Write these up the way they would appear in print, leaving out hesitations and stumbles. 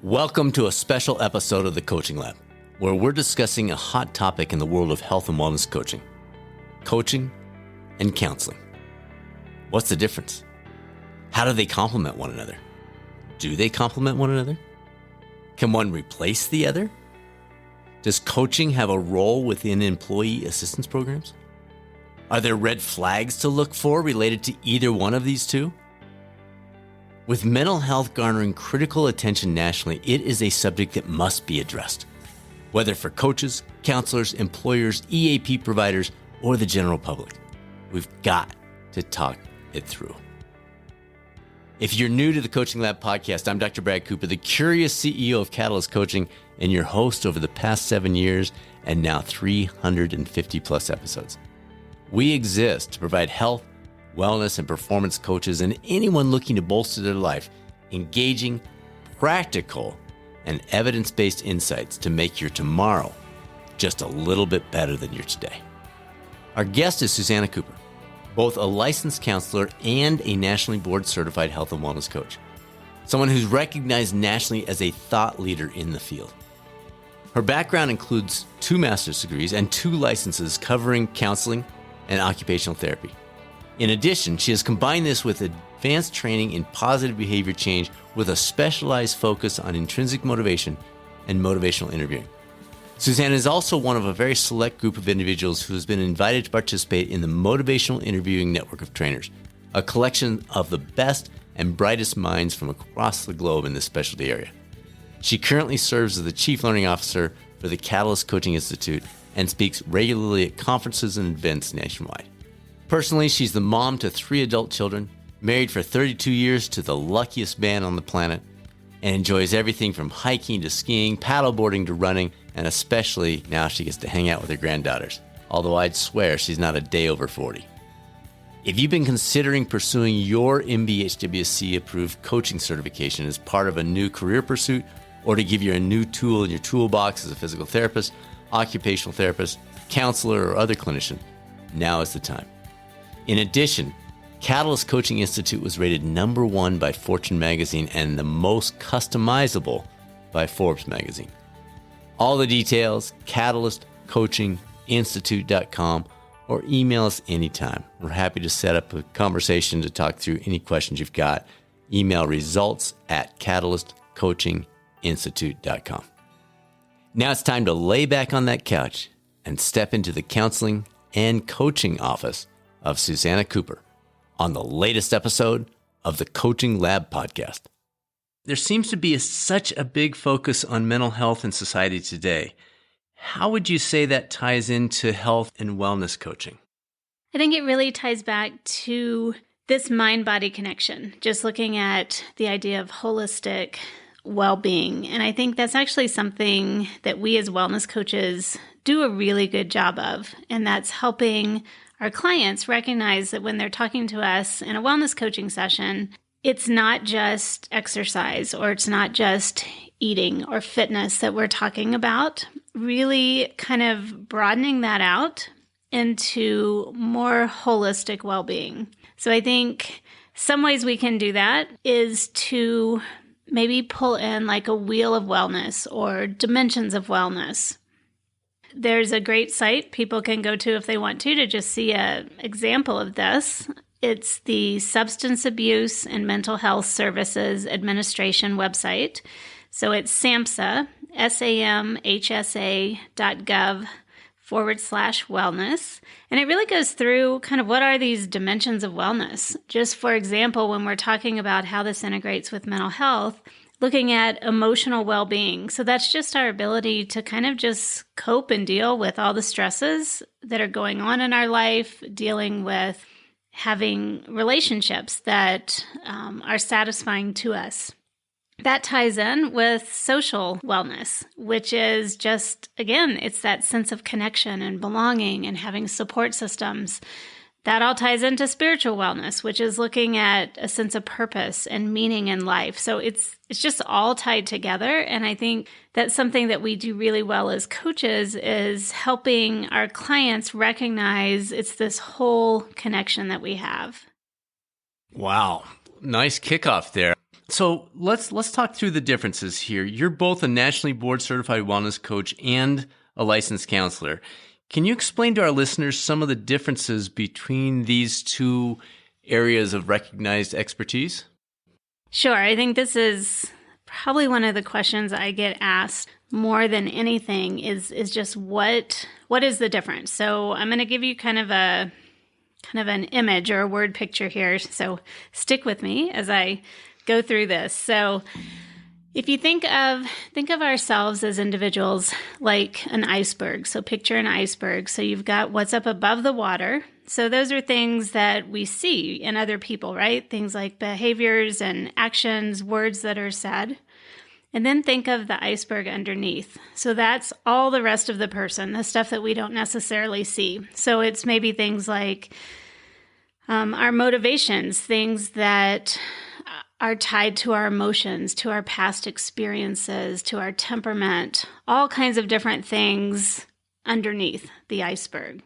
Welcome to a special episode of the Coaching Lab, where we're discussing a hot topic in the world of health and wellness coaching and counseling. What's the difference? How do they complement one another? Do they complement one another? Can one replace the other? Does coaching have a role within employee assistance programs? Are there red flags to look for related to either one of these two? With mental health garnering critical attention nationally, it is a subject that must be addressed, whether for coaches, counselors, employers, EAP providers, or the general public. We've got to talk it through. If you're new to the Coaching Lab podcast, I'm Dr. Brad Cooper, the curious CEO of Catalyst Coaching and your host over the past 7 years and now 350 plus episodes. We exist to provide health, wellness, and performance coaches and anyone looking to bolster their life, engaging, practical, and evidence-based insights to make your tomorrow just a little bit better than your today. Our guest is Susanna Cooper, both a licensed counselor and a nationally board-certified health and wellness coach, someone who's recognized nationally as a thought leader in the field. Her background includes 2 master's degrees and 2 licenses covering counseling and occupational therapy. In addition, she has combined this with advanced training in positive behavior change with a specialized focus on intrinsic motivation and motivational interviewing. Susanna is also one of a very select group of individuals who has been invited to participate in the Motivational Interviewing Network of Trainers, a collection of the best and brightest minds from across the globe in this specialty area. She currently serves as the Chief Learning Officer for the Catalyst Coaching Institute and speaks regularly at conferences and events nationwide. Personally, she's the mom to 3 adult children, married for 32 years to the luckiest man on the planet, and enjoys everything from hiking to skiing, paddleboarding to running, and especially now she gets to hang out with her granddaughters, although I'd swear she's not a day over 40. If you've been considering pursuing your MBHWC-approved coaching certification as part of a new career pursuit or to give you a new tool in your toolbox as a physical therapist, occupational therapist, counselor, or other clinician, now is the time. In addition, Catalyst Coaching Institute was rated number 1 by Fortune magazine and the most customizable by Forbes magazine. All the details, catalystcoachinginstitute.com, or email us anytime. We're happy to set up a conversation to talk through any questions you've got. Email results@catalystcoachinginstitute.com. Now it's time to lay back on that couch and step into the counseling and coaching office of Susanna Cooper on the latest episode of the Coaching Lab podcast. There seems to be such a big focus on mental health in society today. How would you say that ties into health and wellness coaching? I think it really ties back to this mind-body connection, just looking at the idea of holistic well-being. And I think that's actually something that we as wellness coaches do a really good job of, and that's helping our clients recognize that when they're talking to us in a wellness coaching session, it's not just exercise or it's not just eating or fitness that we're talking about, really kind of broadening that out into more holistic well-being. So I think some ways we can do that is to maybe pull in like a wheel of wellness or dimensions of wellness. There's a great site people can go to if they want to just see an example of this. It's the Substance Abuse and Mental Health Services Administration website. So it's SAMHSA, samhsa.gov/wellness. And it really goes through kind of what are these dimensions of wellness. Just for example, when we're talking about how this integrates with mental health, looking at emotional well-being. So that's just our ability to kind of just cope and deal with all the stresses that are going on in our life, dealing with having relationships that are satisfying to us. That ties in with social wellness, which is just, again, it's that sense of connection and belonging and having support systems. That all ties into spiritual wellness, which is looking at a sense of purpose and meaning in life. So it's just all tied together. And I think that's something that we do really well as coaches is helping our clients recognize it's this whole connection that we have. Wow. Nice kickoff there. So let's talk through the differences here. You're both a nationally board certified wellness coach and a licensed counselor. Can you explain to our listeners some of the differences between these two areas of recognized expertise? Sure. I think this is probably one of the questions I get asked more than anything is just what is the difference? So I'm going to give you kind of an image or a word picture here. So stick with me as I go through this. So if you think of ourselves as individuals like an iceberg. So picture an iceberg. So you've got what's up above the water. So those are things that we see in other people, right? Things like behaviors and actions, words that are said. And then think of the iceberg underneath. So that's all the rest of the person, the stuff that we don't necessarily see. So it's maybe things like our motivations, things that are tied to our emotions, to our past experiences, to our temperament, all kinds of different things underneath the iceberg.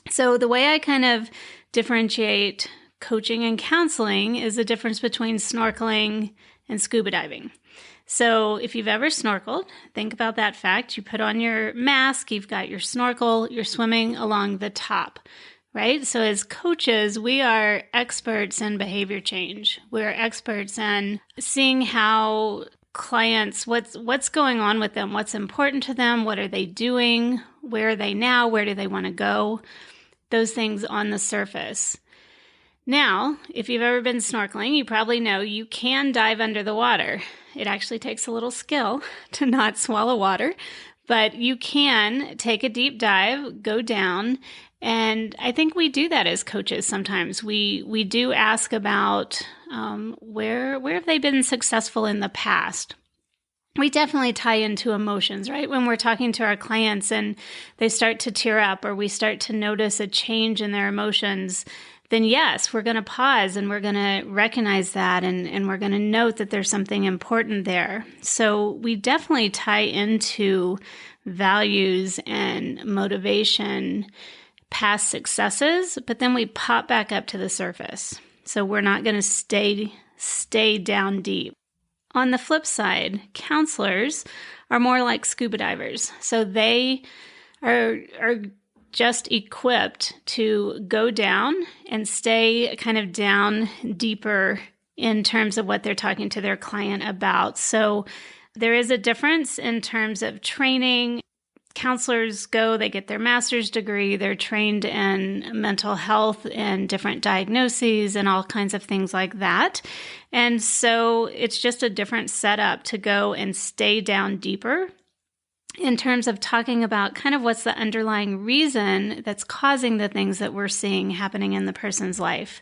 So the way I kind of differentiate coaching and counseling is the difference between snorkeling and scuba diving. So if you've ever snorkeled, think about that fact. You put on your mask, you've got your snorkel, you're swimming along the top, right? So as coaches, we are experts in behavior change. We're experts in seeing how clients, what's going on with them, what's important to them, what are they doing, where are they now, where do they want to go, those things on the surface. Now, if you've ever been snorkeling, you probably know you can dive under the water. It actually takes a little skill to not swallow water, but you can take a deep dive, go down, and I think we do that as coaches sometimes. We do ask about where have they been successful in the past. We definitely tie into emotions, right? When we're talking to our clients and they start to tear up or we start to notice a change in their emotions, then yes, we're going to pause and we're going to recognize that and we're going to note that there's something important there. So we definitely tie into values and motivation, past successes, but then we pop back up to the surface. So we're not going to stay down deep. On the flip side, counselors are more like scuba divers. So they are just equipped to go down and stay kind of down deeper in terms of what they're talking to their client about. So there is a difference in terms of training. Counselors go, they get their master's degree, they're trained in mental health and different diagnoses and all kinds of things like that. And so it's just a different setup to go and stay down deeper in terms of talking about kind of what's the underlying reason that's causing the things that we're seeing happening in the person's life.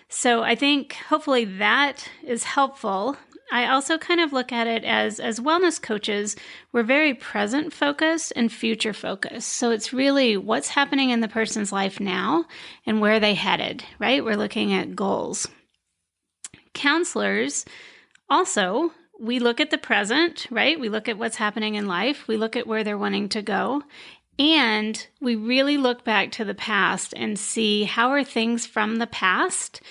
So I think hopefully that is helpful. I also kind of look at it as wellness coaches, we're very present focused and future focused. So it's really what's happening in the person's life now and where are they headed, right? We're looking at goals. Counselors also, we look at the present, right? We look at what's happening in life. We look at where they're wanting to go. And we really look back to the past and see how are things from the past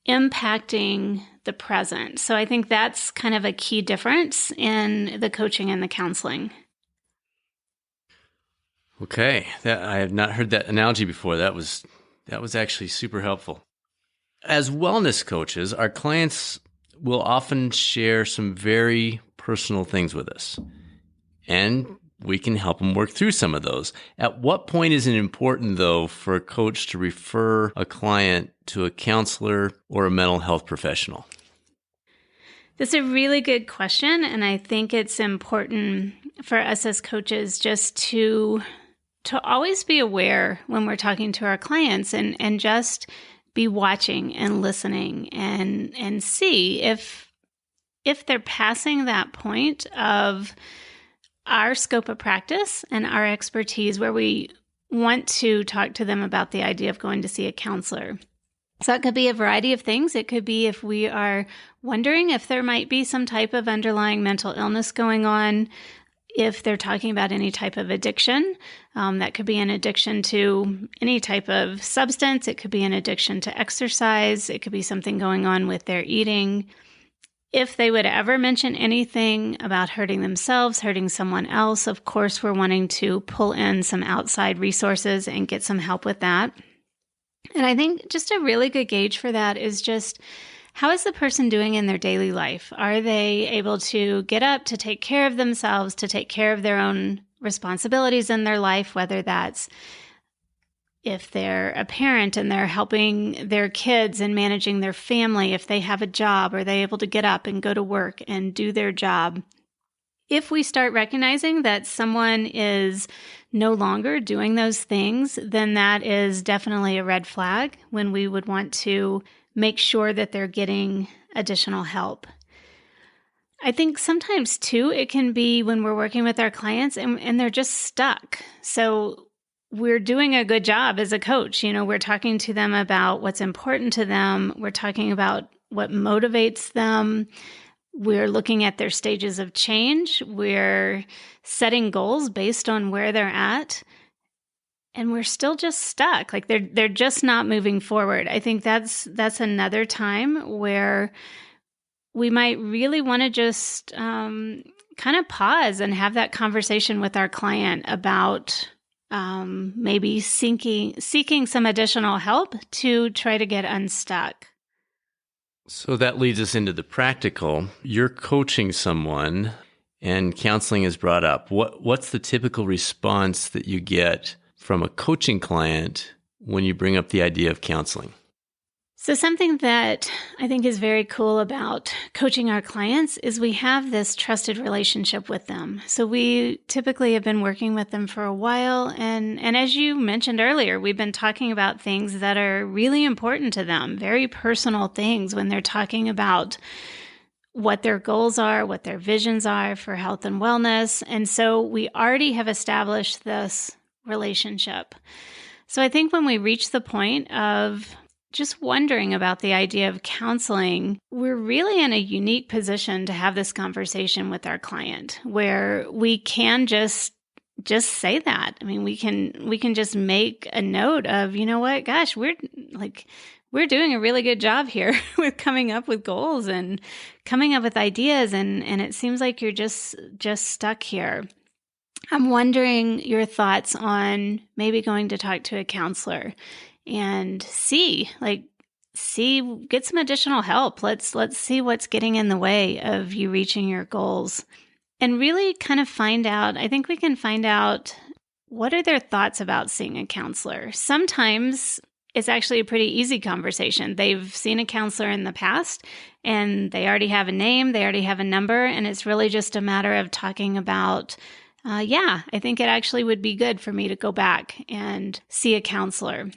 impacting the present. So I think that's kind of a key difference in the coaching and the counseling. Okay, I have not heard that analogy before. That was actually super helpful. As wellness coaches, our clients will often share some very personal things with us, and we can help them work through some of those. At what point is it important, though, for a coach to refer a client to a counselor or a mental health professional? That's a really good question, and I think it's important for us as coaches just to always be aware when we're talking to our clients and just be watching and listening and see if they're passing that point of our scope of practice and our expertise where we want to talk to them about the idea of going to see a counselor. So it could be a variety of things. It could be if we are wondering if there might be some type of underlying mental illness going on. If they're talking about any type of addiction, that could be an addiction to any type of substance. It could be an addiction to exercise. It could be something going on with their eating. If they would ever mention anything about hurting themselves, hurting someone else, of course, we're wanting to pull in some outside resources and get some help with that. And I think just a really good gauge for that is just, how is the person doing in their daily life? Are they able to get up, to take care of themselves, to take care of their own responsibilities in their life, whether that's if they're a parent and they're helping their kids and managing their family, if they have a job, are they able to get up and go to work and do their job? If we start recognizing that someone is no longer doing those things, then that is definitely a red flag when we would want to make sure that they're getting additional help. I think sometimes too, it can be when we're working with our clients and they're just stuck. So we're doing a good job as a coach. We're talking to them about what's important to them. We're talking about what motivates them. We're looking at their stages of change. We're setting goals based on where they're at. And we're still just stuck. Like they're just not moving forward. I think that's another time where we might really want to just kind of pause and have that conversation with our client about maybe seeking some additional help to try to get unstuck. So that leads us into the practical. You're coaching someone and counseling is brought up. What's the typical response that you get from a coaching client when you bring up the idea of counseling? So something that I think is very cool about coaching our clients is we have this trusted relationship with them. So we typically have been working with them for a while. And as you mentioned earlier, we've been talking about things that are really important to them, very personal things when they're talking about what their goals are, what their visions are for health and wellness. And so we already have established this relationship. So I think when we reach the point of just wondering about the idea of counseling, we're really in a unique position to have this conversation with our client where we can just say that. I mean, we can just make a note of, you know what, gosh, we're doing a really good job here with coming up with goals and coming up with ideas, and it seems like you're just stuck here. I'm wondering your thoughts on maybe going to talk to a counselor and get some additional help. Let's see what's getting in the way of you reaching your goals and really kind of find out. I think we can find out what are their thoughts about seeing a counselor. Sometimes it's actually a pretty easy conversation. They've seen a counselor in the past and they already have a name, they already have a number, and it's really just a matter of talking about, I think it actually would be good for me to go back and see a counselor.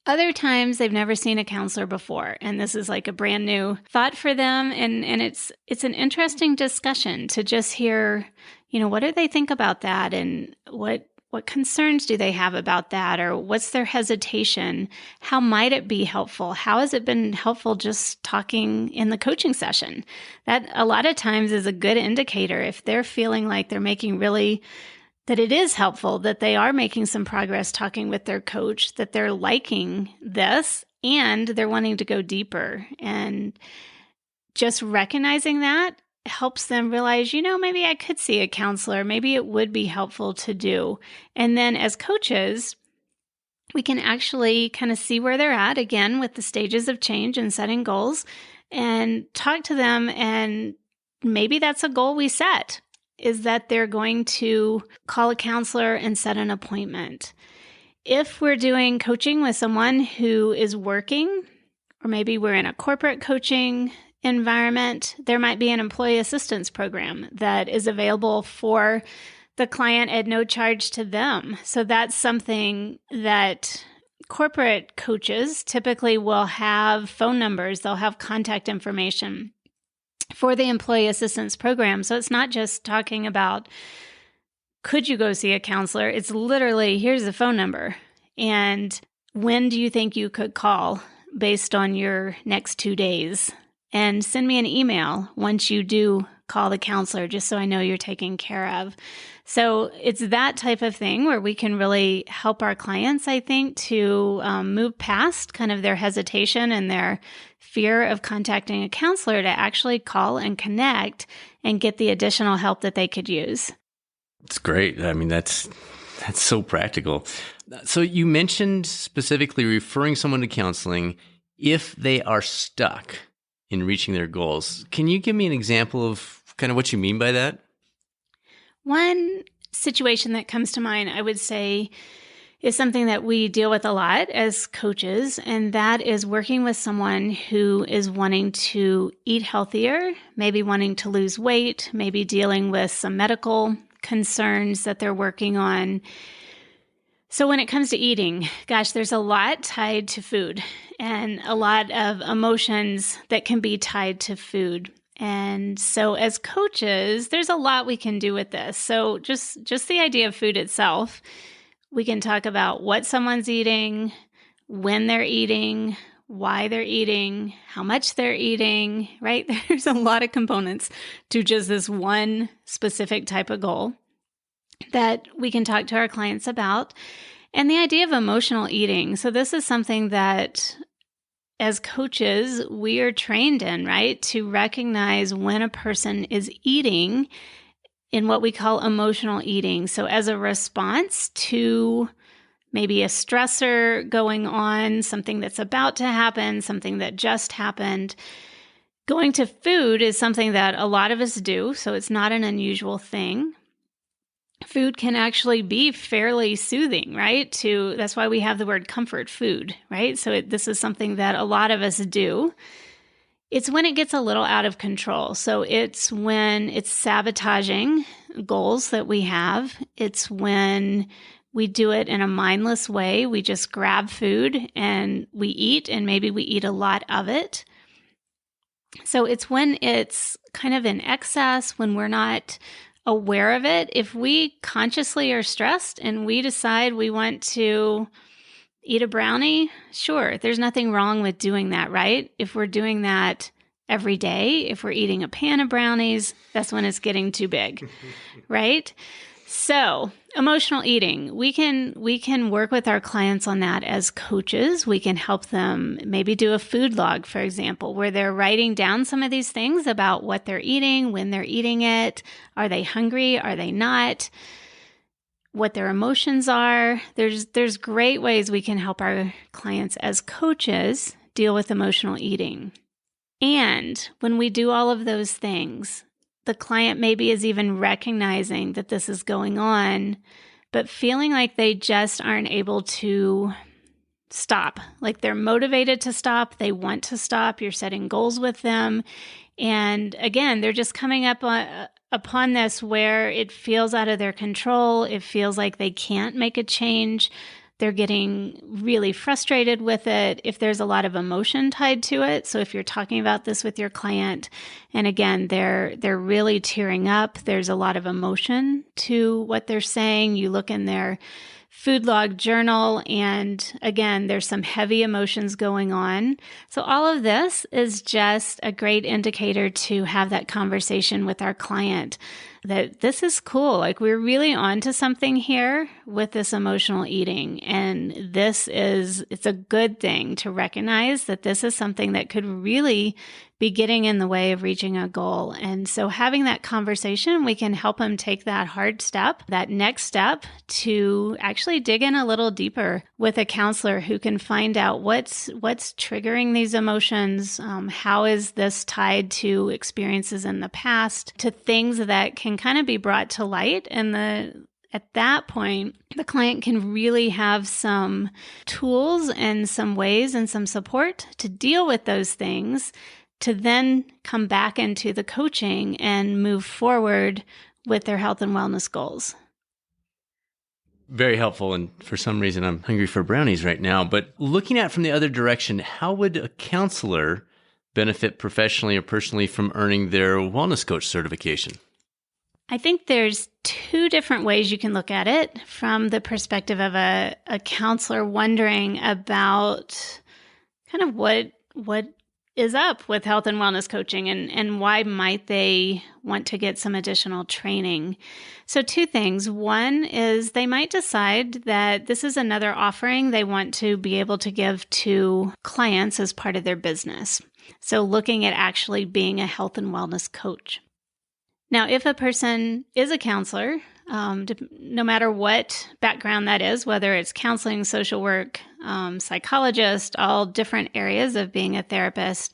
Other times they've never seen a counselor before, and this is like a brand new thought for them. And it's an interesting discussion to just hear, what do they think about that, and what concerns do they have about that, or what's their hesitation? How might it be helpful? How has it been helpful just talking in the coaching session? That a lot of times is a good indicator if they're feeling like they're making that it is helpful, that they are making some progress talking with their coach, that they're liking this and they're wanting to go deeper. And just recognizing that helps them realize, maybe I could see a counselor. Maybe it would be helpful to do. And then as coaches, we can actually kind of see where they're at again with the stages of change and setting goals and talk to them. And maybe that's a goal we set, is that they're going to call a counselor and set an appointment. If we're doing coaching with someone who is working, or maybe we're in a corporate coaching environment, there might be an employee assistance program that is available for the client at no charge to them. So that's something that corporate coaches typically will have phone numbers, they'll have contact information for the employee assistance program. So it's not just talking about, could you go see a counselor? It's literally, here's the phone number. And when do you think you could call based on your next 2 days? And send me an email once you do call the counselor just so I know you're taken care of. So it's that type of thing where we can really help our clients, I think, to move past kind of their hesitation and their fear of contacting a counselor to actually call and connect and get the additional help that they could use. It's great. I mean, that's so practical. So you mentioned specifically referring someone to counseling if they are stuck in reaching their goals. Can you give me an example of kind of what you mean by that? One situation that comes to mind, I would say, is something that we deal with a lot as coaches, and that is working with someone who is wanting to eat healthier, maybe wanting to lose weight, maybe dealing with some medical concerns that they're working on. So when it comes to eating, gosh, there's a lot tied to food and a lot of emotions that can be tied to food. And so as coaches, there's a lot we can do with this. So just the idea of food itself, we can talk about what someone's eating, when they're eating, why they're eating, how much they're eating, right? There's a lot of components to just this one specific type of goal that we can talk to our clients about. And the idea of emotional eating. So this is something that as coaches, we are trained in, right? To recognize when a person is eating in what we call emotional eating. So as a response to maybe a stressor going on, something that's about to happen, something that just happened, going to food is something that a lot of us do. So it's not an unusual thing. Food can actually be fairly soothing, right? That's why we have the word comfort food, right? So this is something that a lot of us do. It's when it gets a little out of control. So it's when it's sabotaging goals that we have. It's when we do it in a mindless way. We just grab food and we eat, and maybe we eat a lot of it. So it's when it's kind of in excess, when we're not aware of it. If we consciously are stressed and we decide we want to eat a brownie, sure, there's nothing wrong with doing that, right? If we're doing that every day, if we're eating a pan of brownies, that's when it's getting too big, right? So emotional eating, we can work with our clients on that as coaches. We can help them maybe do a food log, for example, where they're writing down some of these things about what they're eating, when they're eating it. Are they hungry? Are they not? What their emotions are. There's great ways we can help our clients as coaches deal with emotional eating. And when we do all of those things, the client maybe is even recognizing that this is going on, but feeling like they just aren't able to stop. Like they're motivated to stop. They want to stop. You're setting goals with them. And again, they're just coming up upon this where it feels out of their control. It feels like they can't make a change. They're getting really frustrated with it if there's a lot of emotion tied to it. So if you're talking about this with your client, and again, they're really tearing up, there's a lot of emotion to what they're saying. You look in their food log journal, and again, there's some heavy emotions going on. So all of this is just a great indicator to have that conversation with our client that this is cool. Like we're really onto something here with this emotional eating. And it's a good thing to recognize that this is something that could really be getting in the way of reaching a goal. And so having that conversation, we can help them take that hard step, that next step to actually dig in a little deeper with a counselor who can find out what's triggering these emotions. How is this tied to experiences in the past, to things that can kind of be brought to light. And at that point, the client can really have some tools and some ways and some support to deal with those things, to then come back into the coaching and move forward with their health and wellness goals. Very helpful. And for some reason, I'm hungry for brownies right now. But looking at it from the other direction, how would a counselor benefit professionally or personally from earning their wellness coach certification? I think there's two different ways you can look at it from the perspective of a counselor wondering about kind of what is up with health and wellness coaching, and why might they want to get some additional training? So two things. One is they might decide that this is another offering they want to be able to give to clients as part of their business. So looking at actually being a health and wellness coach. Now, if a person is a counselor, no matter what background that is, whether it's counseling, social work, psychologist, all different areas of being a therapist,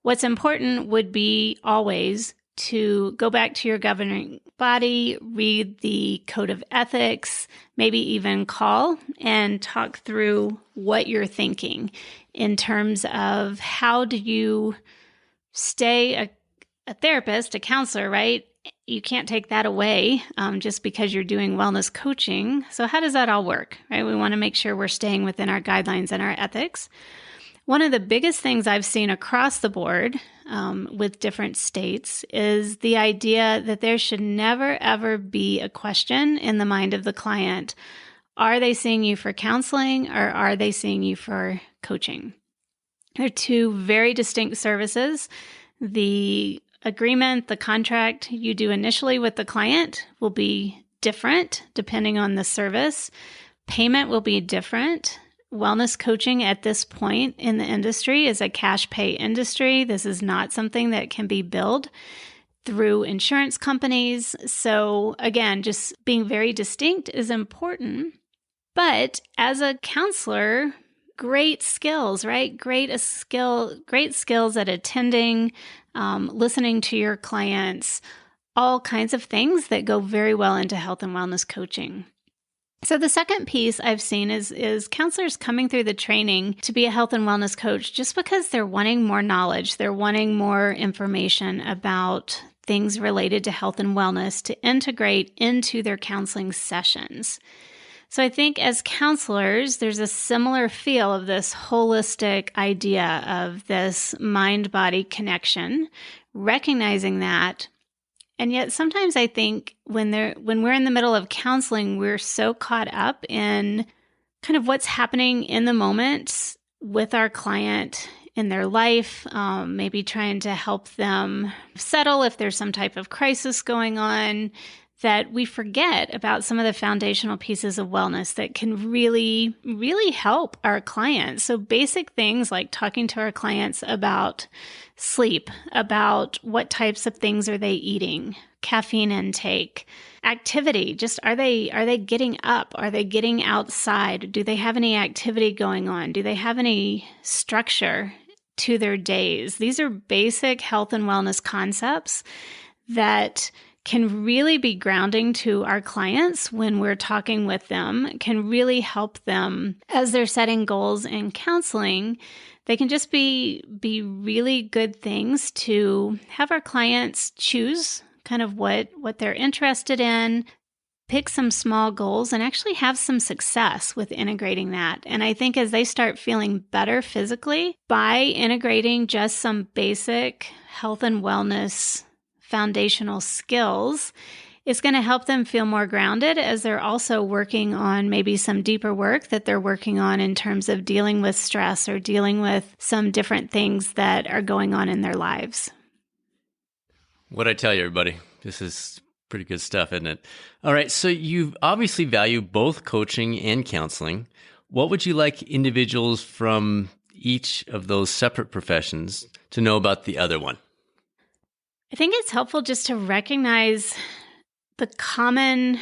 what's important would be always to go back to your governing body, read the code of ethics, maybe even call and talk through what you're thinking in terms of how do you stay a therapist, a counselor, right? You can't take that away just because you're doing wellness coaching. So how does that all work, right? We want to make sure we're staying within our guidelines and our ethics. One of the biggest things I've seen across the board with different states is the idea that there should never, ever be a question in the mind of the client. Are they seeing you for counseling or are they seeing you for coaching? They're two very distinct services. The agreement, the contract you do initially with the client will be different depending on the service. Payment will be different. Wellness coaching at this point in the industry is a cash pay industry. This is not something that can be billed through insurance companies. So again, just being very distinct is important. But as a counselor, great skills, right? Great skills at attending, listening to your clients, all kinds of things that go very well into health and wellness coaching. So the second piece I've seen is counselors coming through the training to be a health and wellness coach just because they're wanting more knowledge. They're wanting more information about things related to health and wellness to integrate into their counseling sessions. So I think as counselors, there's a similar feel of this holistic idea of this mind-body connection, recognizing that. And yet sometimes I think when we're in the middle of counseling, we're so caught up in kind of what's happening in the moment with our client in their life, maybe trying to help them settle if there's some type of crisis going on, that we forget about some of the foundational pieces of wellness that can really, really help our clients. So basic things like talking to our clients about sleep, about what types of things are they eating, caffeine intake, activity, just are they getting up? Are they getting outside? Do they have any activity going on? Do they have any structure to their days? These are basic health and wellness concepts that can really be grounding to our clients when we're talking with them, can really help them as they're setting goals in counseling. They can just be really good things to have our clients choose kind of what they're interested in, pick some small goals, and actually have some success with integrating that. And I think as they start feeling better physically by integrating just some basic health and wellness foundational skills, it's going to help them feel more grounded as they're also working on maybe some deeper work that they're working on in terms of dealing with stress or dealing with some different things that are going on in their lives. What'd I tell you, everybody? This is pretty good stuff, isn't it? All right, so you obviously value both coaching and counseling. What would you like individuals from each of those separate professions to know about the other one? I think it's helpful just to recognize the common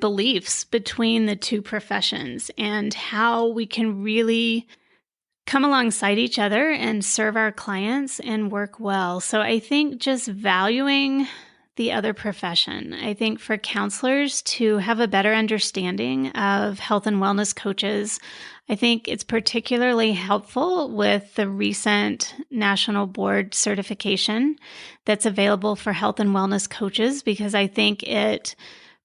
beliefs between the two professions and how we can really come alongside each other and serve our clients and work well. So I think just valuing the other profession. I think for counselors to have a better understanding of health and wellness coaches, I think it's particularly helpful with the recent national board certification that's available for health and wellness coaches, because I think it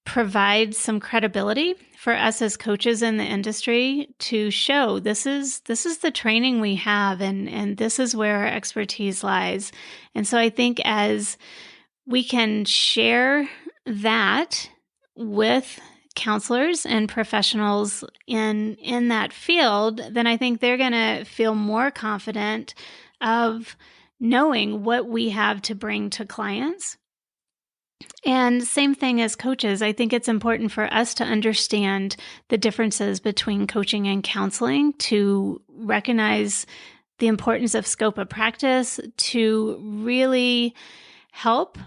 provides some credibility for us as coaches in the industry to show this is the training we have and this is where our expertise lies. And so I think as we can share that with counselors and professionals in that field, then I think they're going to feel more confident of knowing what we have to bring to clients. And same thing as coaches, I think it's important for us to understand the differences between coaching and counseling, to recognize the importance of scope of practice, to really help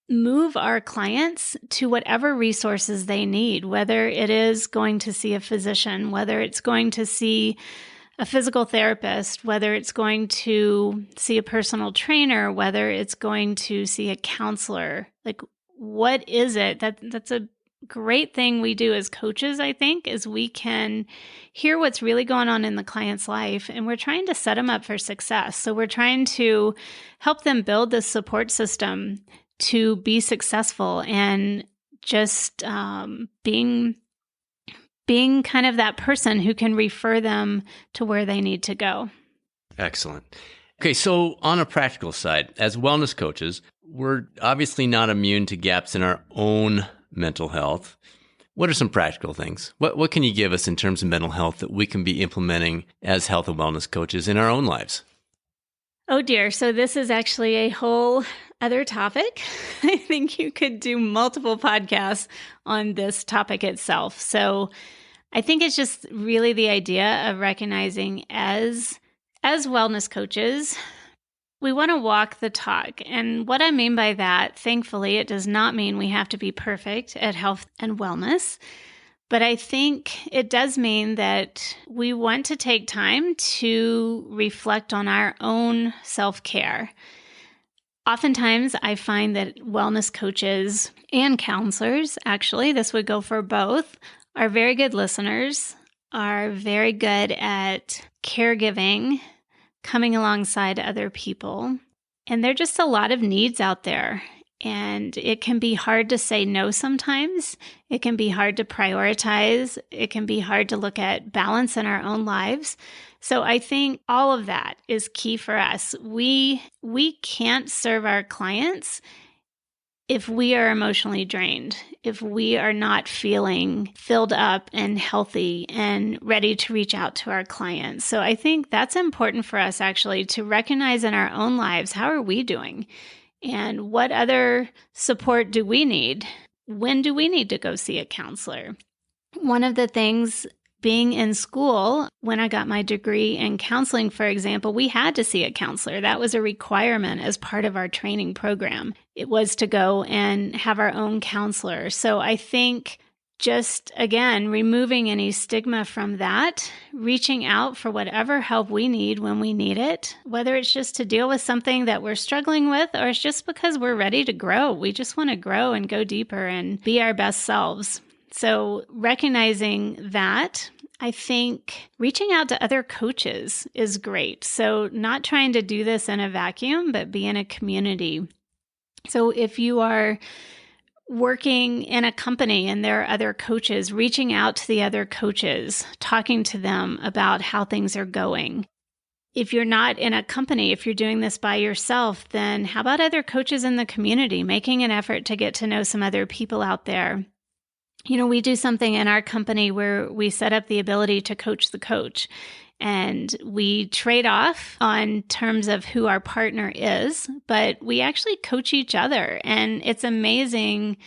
move our clients to whatever resources they need, whether it is going to see a physician, whether it's going to see a physical therapist, whether it's going to see a personal trainer, whether it's going to see a counselor. Like, what is it? That's a great thing we do as coaches, I think, is we can hear what's really going on in the client's life, and we're trying to set them up for success. So we're trying to help them build this support system to be successful, and just being kind of that person who can refer them to where they need to go. Excellent. Okay, so on a practical side, as wellness coaches, we're obviously not immune to gaps in our own mental health. What are some practical things? What can you give us in terms of mental health that we can be implementing as health and wellness coaches in our own lives? Oh dear. So this is actually a whole other topic. I think you could do multiple podcasts on this topic itself. So I think it's just really the idea of recognizing as wellness coaches, we want to walk the talk. And what I mean by that, thankfully, it does not mean we have to be perfect at health and wellness. But I think it does mean that we want to take time to reflect on our own self-care. Oftentimes, I find that wellness coaches and counselors, actually, this would go for both, are very good listeners, are very good at caregiving, coming alongside other people. And there are just a lot of needs out there. And it can be hard to say no sometimes. It can be hard to prioritize. It can be hard to look at balance in our own lives. So I think all of that is key for us. We can't serve our clients if we are emotionally drained, if we are not feeling filled up and healthy and ready to reach out to our clients. So I think that's important for us, actually, to recognize in our own lives, how are we doing? And what other support do we need? When do we need to go see a counselor? One of the things, being in school, when I got my degree in counseling, for example, we had to see a counselor. That was a requirement as part of our training program. It was to go and have our own counselor. So I think just, again, removing any stigma from that, reaching out for whatever help we need when we need it, whether it's just to deal with something that we're struggling with, or it's just because we're ready to grow. We just want to grow and go deeper and be our best selves. So recognizing that, I think reaching out to other coaches is great. So not trying to do this in a vacuum, but be in a community. So if you are working in a company and there are other coaches, reaching out to the other coaches, talking to them about how things are going. If you're not in a company, if you're doing this by yourself, then how about other coaches in the community, making an effort to get to know some other people out there? You know, we do something in our company where we set up the ability to coach the coach. And we trade off on terms of who our partner is, but we actually coach each other. And it's amazing.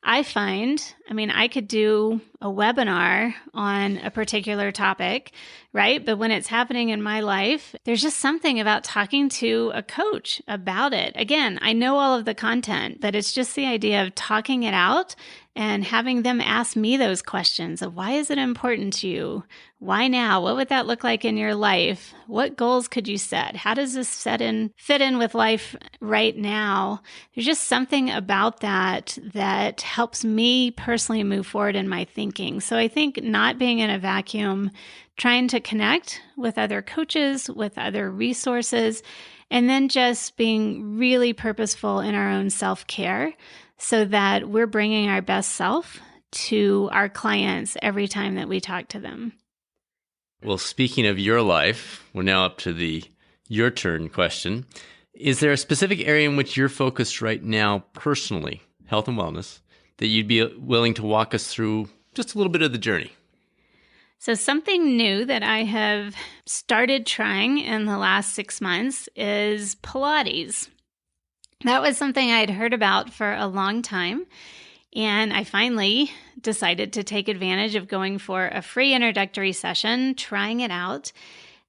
I find, I could do a webinar on a particular topic, right? But when it's happening in my life, there's just something about talking to a coach about it. Again, I know all of the content, but it's just the idea of talking it out and having them ask me those questions of, why is it important to you? Why now? What would that look like in your life? What goals could you set? How does this fit in with life right now? There's just something about that helps me personally move forward in my thinking. So I think not being in a vacuum, trying to connect with other coaches, with other resources, and then just being really purposeful in our own self-care so that we're bringing our best self to our clients every time that we talk to them. Well, speaking of your life, we're now up to the your turn question. Is there a specific area in which you're focused right now personally, health and wellness, that you'd be willing to walk us through just a little bit of the journey? So something new that I have started trying in the last 6 months is Pilates. That was something I had heard about for a long time, and I finally decided to take advantage of going for a free introductory session, trying it out,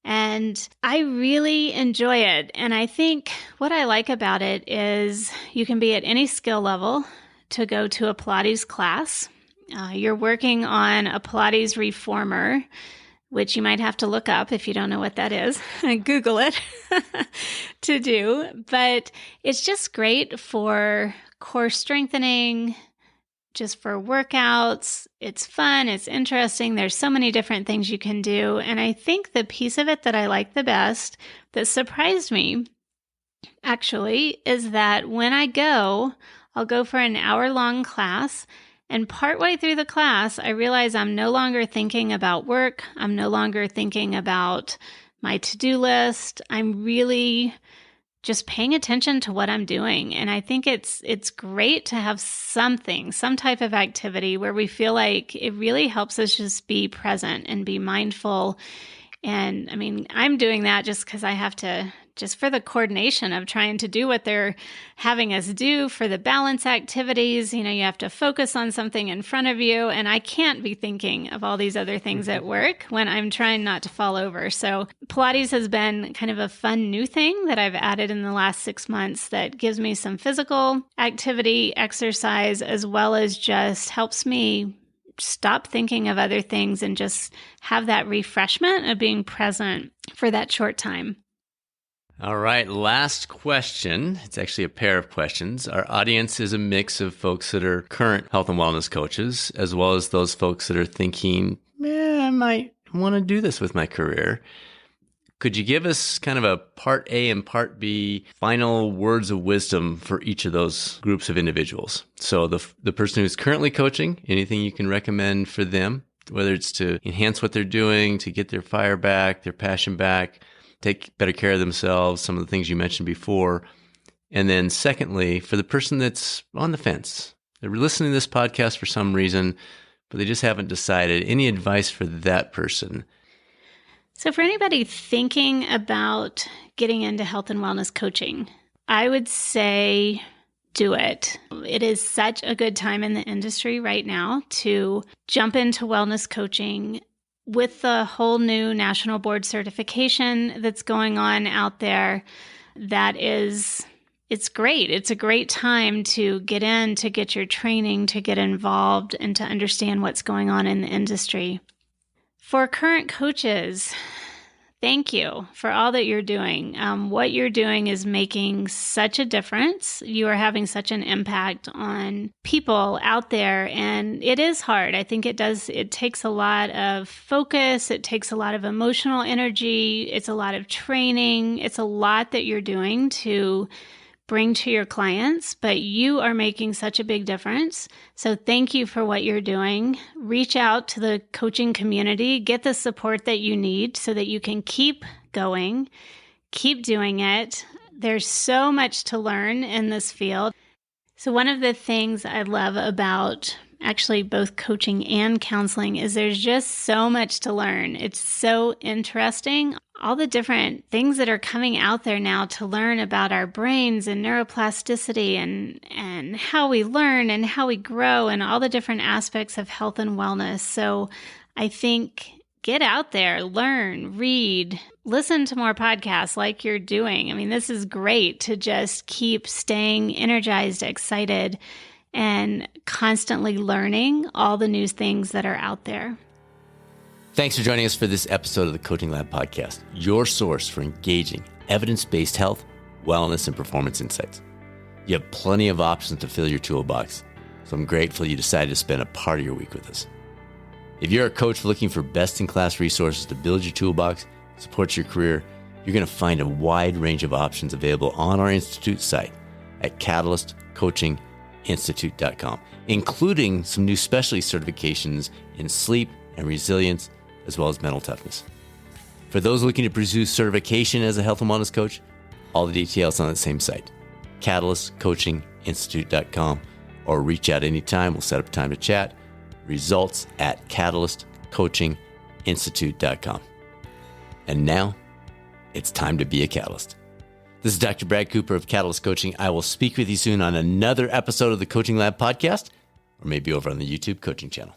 and I really enjoy it. And I think what I like about it is you can be at any skill level to go to a Pilates class. You're working on a Pilates reformer, which you might have to look up if you don't know what that is. Google it to do. But it's just great for core strengthening, just for workouts. It's fun. It's interesting. There's so many different things you can do. And I think the piece of it that I like the best, that surprised me, actually, is that when I go, I'll go for an hour-long class. And partway through the class, I realize I'm no longer thinking about work. I'm no longer thinking about my to-do list. I'm really just paying attention to what I'm doing. And I think it's great to have some type of activity where we feel like it really helps us just be present and be mindful. And I mean, I'm doing that just because I have to, just for the coordination of trying to do what they're having us do for the balance activities. You know, you have to focus on something in front of you, and I can't be thinking of all these other things at work when I'm trying not to fall over. So Pilates has been kind of a fun new thing that I've added in the last 6 months that gives me some physical activity, exercise, as well as just helps me stop thinking of other things and just have that refreshment of being present for that short time. All right, last question. It's actually a pair of questions. Our audience is a mix of folks that are current health and wellness coaches, as well as those folks that are thinking, I might want to do this with my career. Could you give us kind of a part A and part B final words of wisdom for each of those groups of individuals? So the person who's currently coaching, anything you can recommend for them, whether it's to enhance what they're doing, to get their fire back, their passion back, take better care of themselves, some of the things you mentioned before. And then secondly, for the person that's on the fence, they're listening to this podcast for some reason, but they just haven't decided, any advice for that person? So for anybody thinking about getting into health and wellness coaching, I would say do it. It is such a good time in the industry right now to jump into wellness coaching. With the whole new national board certification that's going on out there, it's great. It's a great time to get in, to get your training, to get involved, and to understand what's going on in the industry. For current coaches, thank you for all that you're doing. What you're doing is making such a difference. You are having such an impact on people out there, and it is hard. I think it takes a lot of focus. It takes a lot of emotional energy. It's a lot of training. It's a lot that you're doing to bring to your clients, but you are making such a big difference. So thank you for what you're doing. Reach out to the coaching community, get the support that you need so that you can keep going, keep doing it. There's so much to learn in this field. So one of the things I love about actually both coaching and counseling is there's just so much to learn. It's so interesting. All the different things that are coming out there now to learn about our brains and neuroplasticity and how we learn and how we grow and all the different aspects of health and wellness. So I think get out there, learn, read, listen to more podcasts like you're doing. I mean, this is great to just keep staying energized, excited, and constantly learning all the new things that are out there. Thanks for joining us for this episode of the Coaching Lab Podcast, your source for engaging, evidence-based health, wellness, and performance insights. You have plenty of options to fill your toolbox, so I'm grateful you decided to spend a part of your week with us. If you're a coach looking for best-in-class resources to build your toolbox, support your career, you're going to find a wide range of options available on our Institute site at catalystcoachinginstitute.com, including some new specialty certifications in sleep and resilience, as well as mental toughness. For those looking to pursue certification as a health and wellness coach, all the details on that same site, catalystcoachinginstitute.com, or reach out anytime. We'll set up time to chat. Results at catalystcoachinginstitute.com. catalystinstitute.com. And now, it's time to be a catalyst. This is Dr. Brad Cooper of Catalyst Coaching. I will speak with you soon on another episode of the Coaching Lab podcast, or maybe over on the YouTube coaching channel.